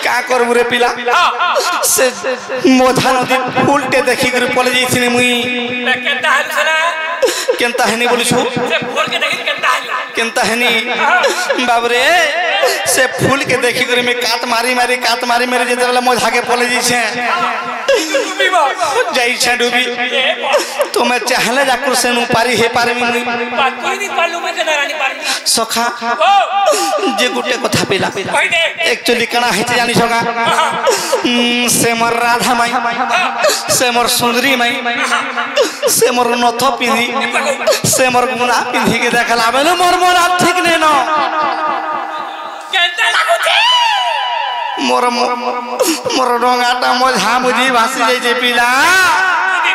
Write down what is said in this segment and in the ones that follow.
का करबु रे पिला से मोधा नदी फूलटे देखि कर पले जइथिनी मुई केंता हल सना केंता हनी बोलिछु से फूल के देखि केंता हनी बाबरे से फूल के देखि कर में काट मारी मेरे जे वाला मोधा के पले जइछे डूबी बा जाई छे डूबी तो मैं चाहले जाकर से नु पारी हे पारी मुई कोई नहीं पालू में के रानी पारी सखा जे गुटे कथा पिला एक्चुअली कणा हेते जानि सका से मोर राधा माई से मोर सुंदरी माई से मोर नथ पिंधी से मोर गुना पिंधी के देखला बेले मोर ठीक नै न केंता लागुती मोर डोंगाटा मोझा मुझी भासी जाई छे पिला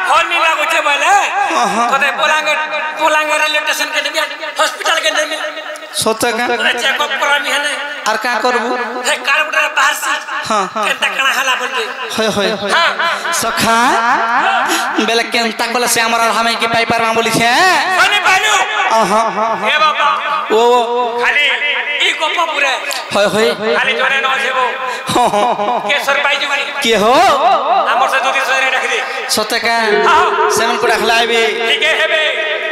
फोन नहीं लागो छे बोले तोते पोलांगे रेलवे स्टेशन के देबी हॉस्पिटल के देबी सोते का चेकअप करामी है ने और का करबू हे कार्बोटर बाहर से हां केंता कणा हला बोल के होय हां सखा बेले केंता कोला से हमरा हमें के पाइपर मा बोली छे पानी पालू हां हे बाबा ओ खाली ई गोपा पूरे होय खाली जोरे न छेबो केसर पाई जुगनी के हो हमर से दूधी सोरे रख दे सोते का सेमन को रखलाबे ठीक है हेबे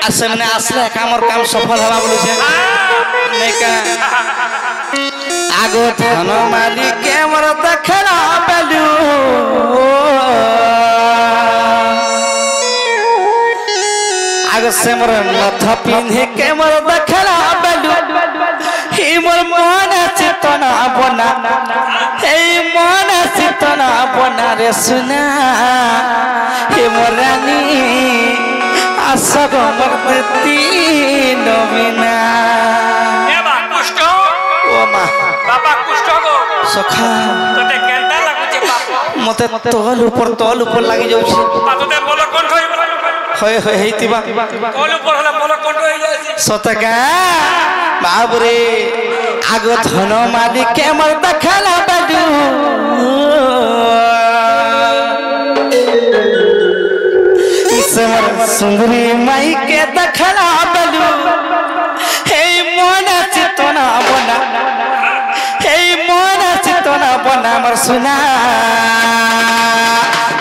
आ सेमने असले काम सफल हवा बोली छे नै का आगो धन मालिक के मोर देखला बेलू आगो से मोर नथ पिन्हे के मोर देखला बेलू हे मोर मन चेतना बना हे मन चेतना बना रे सुना हे मोर रानी आसग मर्दती नवीना बाबा कुष्ठ गो सखा तोते केंता लागु छे बाप मते तोल ऊपर लागि जाउ छी तोते मोल कंठ होय हेतिबा तोल ऊपर होला मोल कंठ होई जाय सतका बाबरे आगो धन मालिक के मर देखला बडू समर सुंदरी माई के देखला बडू हे मन चेतना बना हे मन चेतना बना मर सुना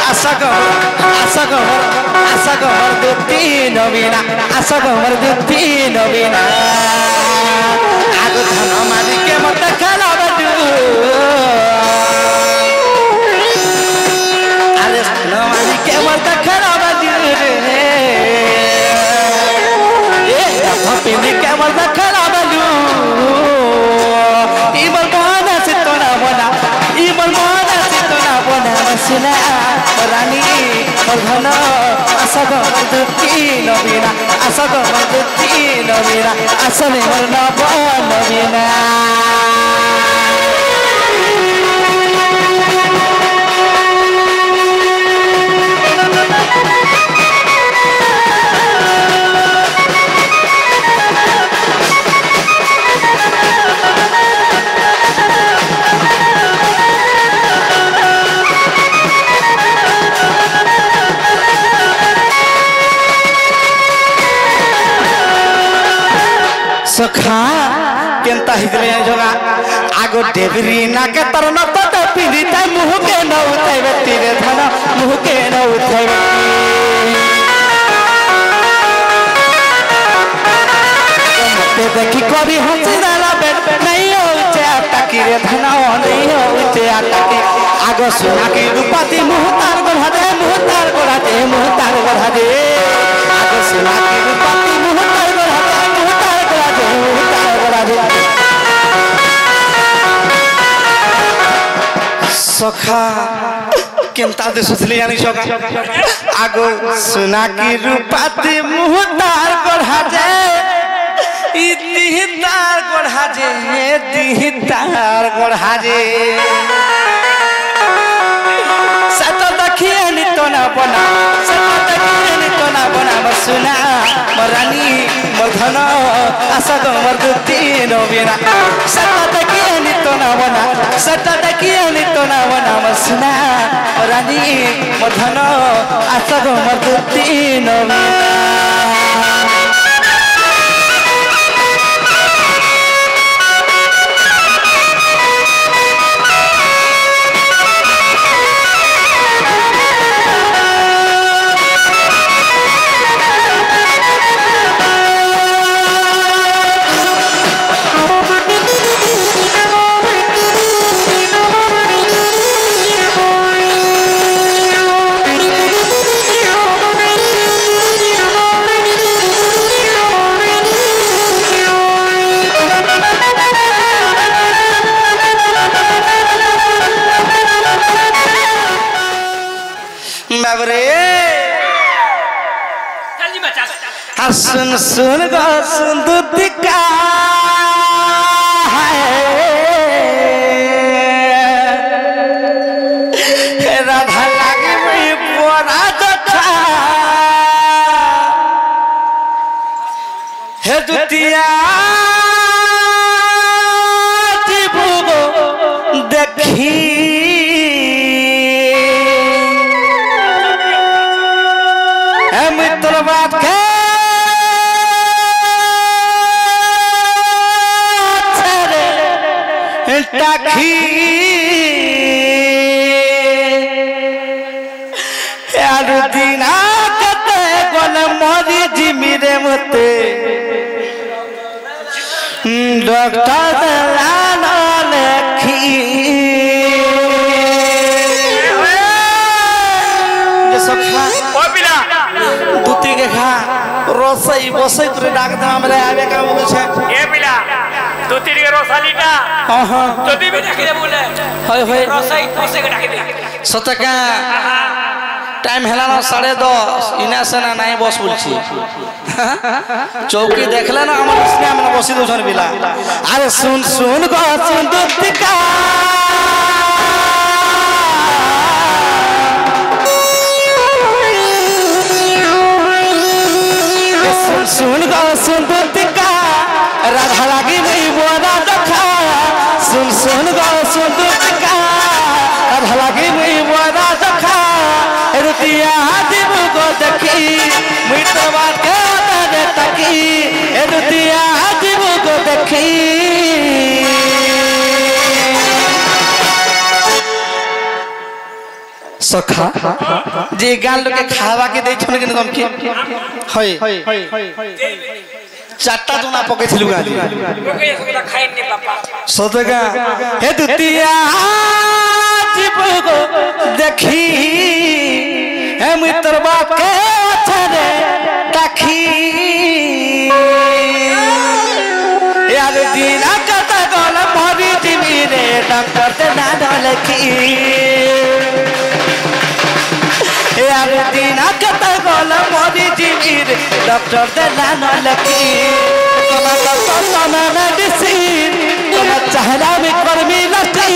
आशा गमर दुती नवीना आशा गमर दुती नवीना आगो धन मालिक के मत देखला बडू अरे धन मालिक के मत देखला बडू रे ए पिंडी के मत देखला बडू ई बलवान से तोना बना ई बलवान से तोना बना सुना रानी और धन आसग दुती नवीना आसग दुती नवीना आसने मरना नवीना सखा केंता हिजले जगा आगो डेबरी ना के तरन तो पिंडी ताई मुह के न उठाइबे तीरे धन मुह के न उठाइबे मते देखि करी हंसी दाला बेट नहीं होते अटकी रे धन नहीं होते अटकी आगो सुना के रूपाती मुह तार गढ़ा दे आगो सुना के रूपाती मुह तार सखा केंता दे सुथली यानी सखा आगो सुना की रूपाती मुह तार गढ़ा जे इति तार गढ़ा जे सत देखिए नि तो ना बना सुना मरानी मधन आशा गमर दुती नवीना सत देखिए नि तो ना बना सुना रानी मधन आशा गमर दुती नवीना सुन सुन गो सुंदुतिका राधा लागे मैं पोरा दथा हे दुतिया जीवो देखी हम तोर बात के टाखी यार दीना कते गोल मोरी जिमिरे मते डॉक्टर लाना लेखी ये सब खा ओ बिना दूती के खा रोसई बसई तोरे डाक हमरे आवे का बोल छे ए बिना दूती के रोसालीटा हां हां যদি भी ডাকে বলে হয় হয় রসাই তোসে के ডাকে দে সতকা टाइम हेला ना 10:30 इना से ना नहीं बस बोलছি चौकी देखले ना हमर इसने हमने बसी दोसन बिला अरे सुन सुन गो सुन दुतिका सुन सुन गो सुन दुतिका राधा लागी नहीं बोरा दखा सुन सुन गो सुन दुतिका राधा लागी नहीं बोरा दखा रुतिया दिब को देखी मिटवा के उतारे तकी रुतिया दिब को देखी सखा जे गाल के खावा के दे छन के गम के होय चारटा जोना पके थिलु गाली ओके सबला खाइ ने पापा सतगा हे दुतिया जीव को देखी हे मित्र बाप के छरे ताखी यार दीना कता गल भरी दिमी रे डॉक्टर ते ना ढलकी यार दीना कता गल भरी दिमी रे डॉक्टर ते ना ढलकी तमा तमा मेडिसिन तमा चाहला में कर्मी लटी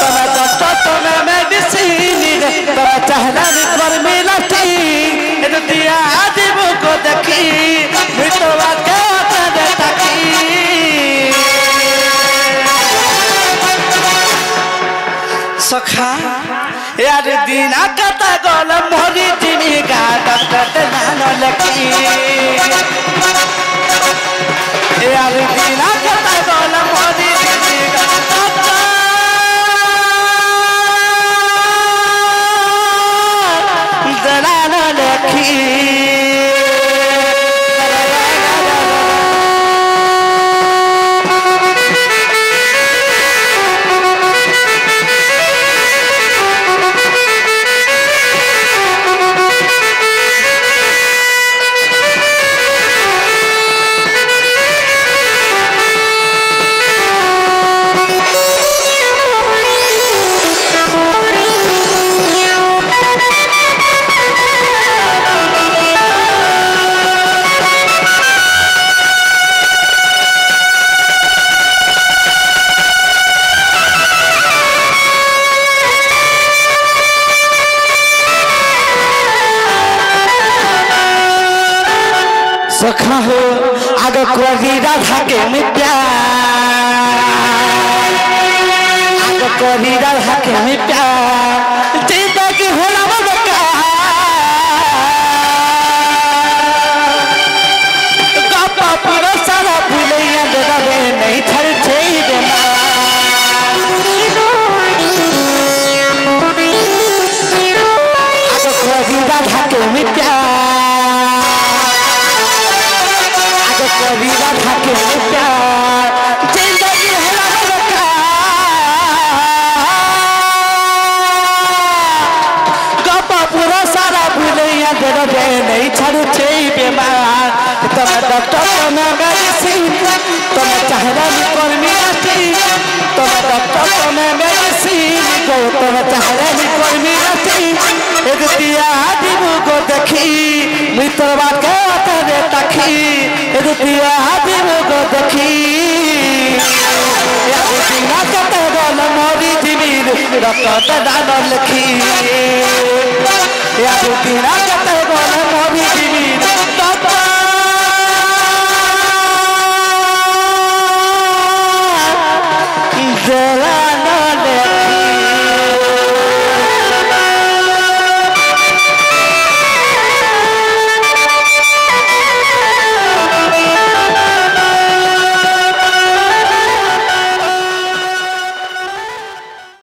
तमा डॉक्टर तमा मेडिसिन तमा चाहला में कर्मी लटी ए दिया आदिब को देखी मिटवा के उतारे तकी सखा यार दीना कता गल मोरी जिमी गा डॉक्टर ते ना लकी यार दीना कता गल मोरी जिमी गा दलाना लकी सखा हो आग कोरी राधा के मिट्या आग कोरी राधा के मिट्या चिंता की होला बका गप्पा पूरा सारा भूलैया दे दे नहीं थर छे देना आग कोरी राधा के मिट्या कबीरा ठाके प्यार जिंदगी है रखा गप्पा पूरा सारा भूलैया दे दे नहीं छड़ छे बीमार तब डॉक्टर तमे मेडिसिन तमे चाहला नि कर्मी आती तब डॉक्टर तमे मेडिसिन को तमे चाहला नि कर्मी आती एक दिया दिबु को देखी मित्रवा के उतारे तक दिया दिल को देखी याद दिना कते गल मोरी जीविर रक्त दान लिखी याद दिना